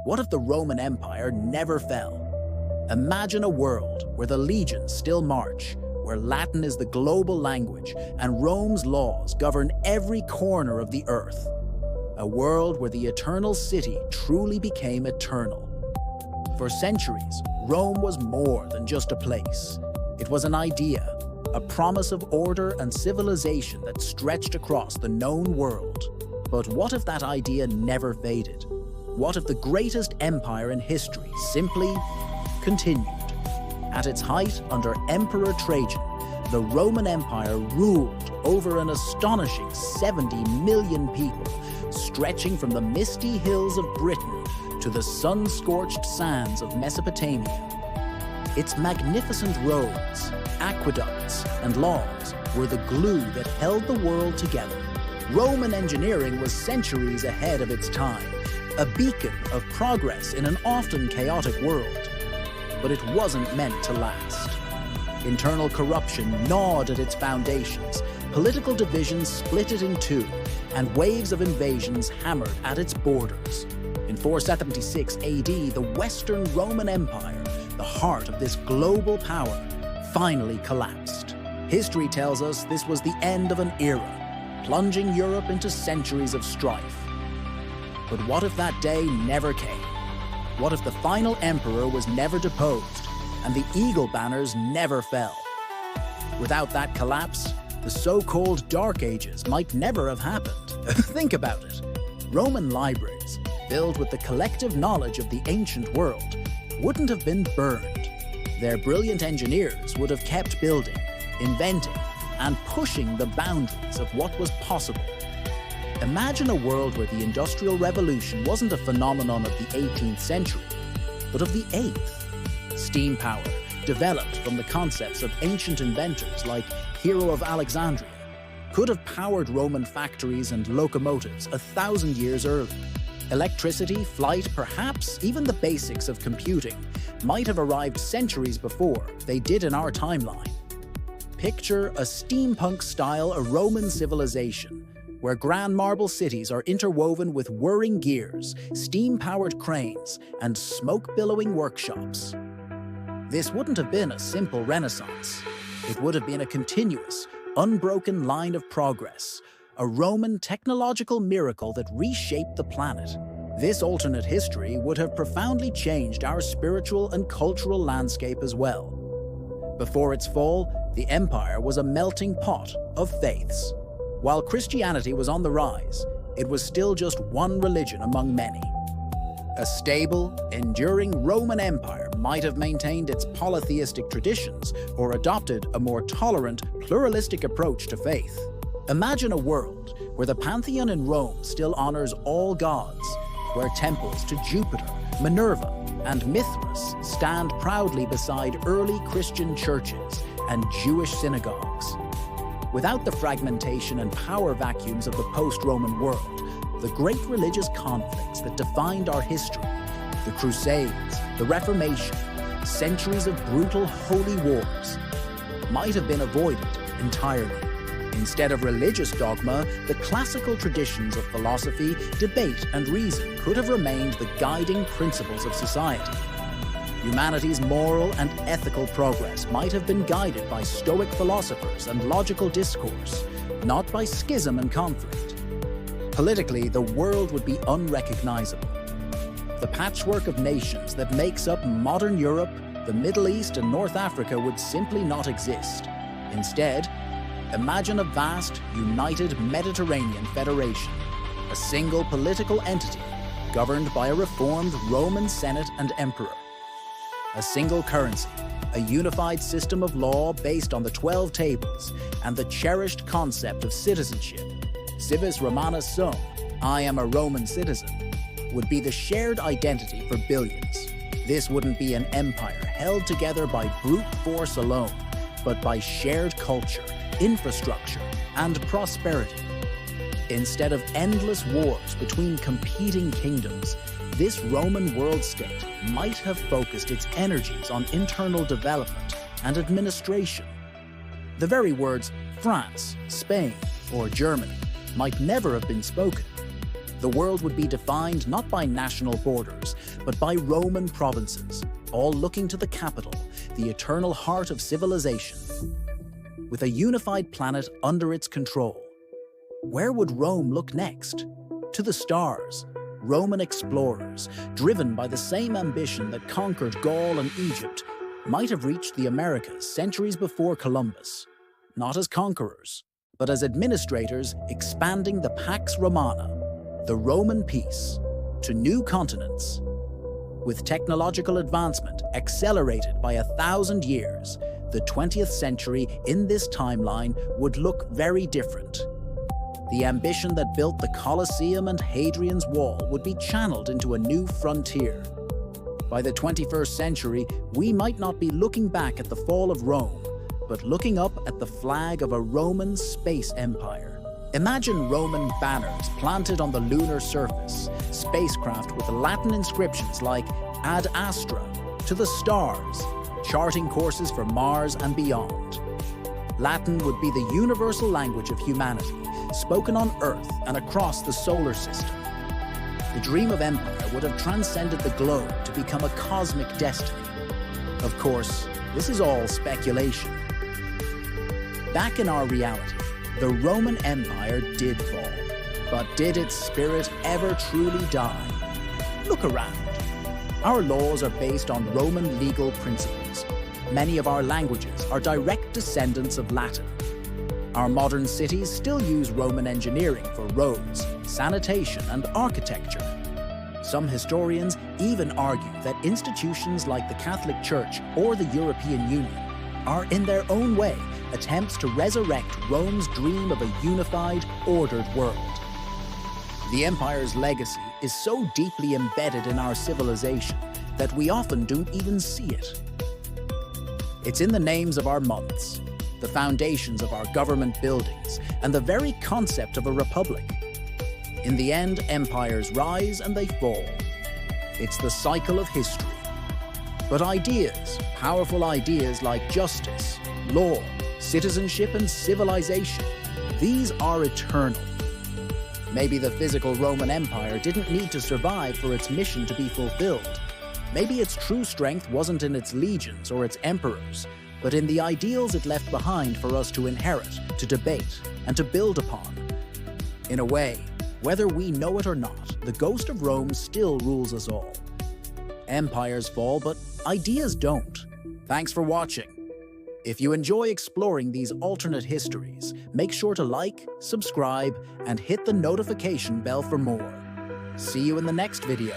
What if the Roman Empire never fell? Imagine a world where the legions still march, where Latin is the global language and Rome's laws govern every corner of the earth. A world where the eternal city truly became eternal. For centuries, Rome was more than just a place. It was an idea, a promise of order and civilization that stretched across the known world. But what if that idea never faded? What if the greatest empire in history simply continued? At its height under Emperor Trajan, the Roman Empire ruled over an astonishing 70 million people, stretching from the misty hills of Britain to the sun-scorched sands of Mesopotamia. Its magnificent roads, aqueducts, and laws were the glue that held the world together. Roman engineering was centuries ahead of its time, a beacon of progress in an often chaotic world. But it wasn't meant to last. Internal corruption gnawed at its foundations, political divisions split it in two, and waves of invasions hammered at its borders. In 476 AD, the Western Roman Empire, the heart of this global power, finally collapsed. History tells us this was the end of an era, plunging Europe into centuries of strife. But what if that day never came? What if the final emperor was never deposed and the eagle banners never fell? Without that collapse, the so-called Dark Ages might never have happened. Think about it. Roman libraries, filled with the collective knowledge of the ancient world, wouldn't have been burned. Their brilliant engineers would have kept building, inventing, and pushing the boundaries of what was possible. Imagine a world where the Industrial Revolution wasn't a phenomenon of the 18th century, but of the 8th. Steam power, developed from the concepts of ancient inventors like Hero of Alexandria, could have powered Roman factories and locomotives 1,000 years early. Electricity, flight, perhaps even the basics of computing might have arrived centuries before they did in our timeline. Picture a steampunk-style Roman civilization, where grand marble cities are interwoven with whirring gears, steam-powered cranes, and smoke-billowing workshops. This wouldn't have been a simple renaissance. It would have been a continuous, unbroken line of progress, a Roman technological miracle that reshaped the planet. This alternate history would have profoundly changed our spiritual and cultural landscape as well. Before its fall, the empire was a melting pot of faiths. While Christianity was on the rise, it was still just one religion among many. A stable, enduring Roman Empire might have maintained its polytheistic traditions or adopted a more tolerant, pluralistic approach to faith. Imagine a world where the pantheon in Rome still honors all gods, where temples to Jupiter, Minerva, and Mithras stand proudly beside early Christian churches and Jewish synagogues. Without the fragmentation and power vacuums of the post-Roman world, the great religious conflicts that defined our history, the Crusades, the Reformation, centuries of brutal holy wars, might have been avoided entirely. Instead of religious dogma, the classical traditions of philosophy, debate, and reason could have remained the guiding principles of society. Humanity's moral and ethical progress might have been guided by Stoic philosophers and logical discourse, not by schism and conflict. Politically, the world would be unrecognizable. The patchwork of nations that makes up modern Europe, the Middle East, and North Africa would simply not exist. Instead, imagine a vast, united Mediterranean federation, a single political entity governed by a reformed Roman Senate and Emperor. A single currency, a unified system of law based on the 12 tables, and the cherished concept of citizenship, civis Romanus sum, I am a Roman citizen, would be the shared identity for billions. This wouldn't be an empire held together by brute force alone, but by shared culture, infrastructure, and prosperity. Instead of endless wars between competing kingdoms, this Roman world state might have focused its energies on internal development and administration. The very words France, Spain, or Germany might never have been spoken. The world would be defined not by national borders, but by Roman provinces, all looking to the capital, the eternal heart of civilization. With a unified planet under its control, where would Rome look next? To the stars. Roman explorers, driven by the same ambition that conquered Gaul and Egypt, might have reached the Americas centuries before Columbus, not as conquerors, but as administrators expanding the Pax Romana, the Roman peace, to new continents. With technological advancement accelerated by 1,000 years, the 20th century in this timeline would look very different. The ambition that built the Colosseum and Hadrian's Wall would be channeled into a new frontier. By the 21st century, we might not be looking back at the fall of Rome, but looking up at the flag of a Roman space empire. Imagine Roman banners planted on the lunar surface, spacecraft with Latin inscriptions like Ad Astra, to the stars, charting courses for Mars and beyond. Latin would be the universal language of humanity, spoken on Earth and across the solar system. The dream of empire would have transcended the globe to become a cosmic destiny. Of course, this is all speculation. Back in our reality, the Roman Empire did fall. But did its spirit ever truly die? Look around. Our laws are based on Roman legal principles. Many of our languages are direct descendants of Latin. Our modern cities still use Roman engineering for roads, sanitation, and architecture. Some historians even argue that institutions like the Catholic Church or the European Union are, in their own way, attempts to resurrect Rome's dream of a unified, ordered world. The empire's legacy is so deeply embedded in our civilization that we often don't even see it. It's in the names of our months, the foundations of our government buildings, and the very concept of a republic. In the end, empires rise and they fall. It's the cycle of history. But ideas, powerful ideas like justice, law, citizenship, and civilization, these are eternal. Maybe the physical Roman Empire didn't need to survive for its mission to be fulfilled. Maybe its true strength wasn't in its legions or its emperors, but in the ideals it left behind for us to inherit, to debate, and to build upon. In a way, whether we know it or not, the ghost of Rome still rules us all. Empires fall, but ideas don't. Thanks for watching. If you enjoy exploring these alternate histories, make sure to like, subscribe, and hit the notification bell for more. See you in the next video.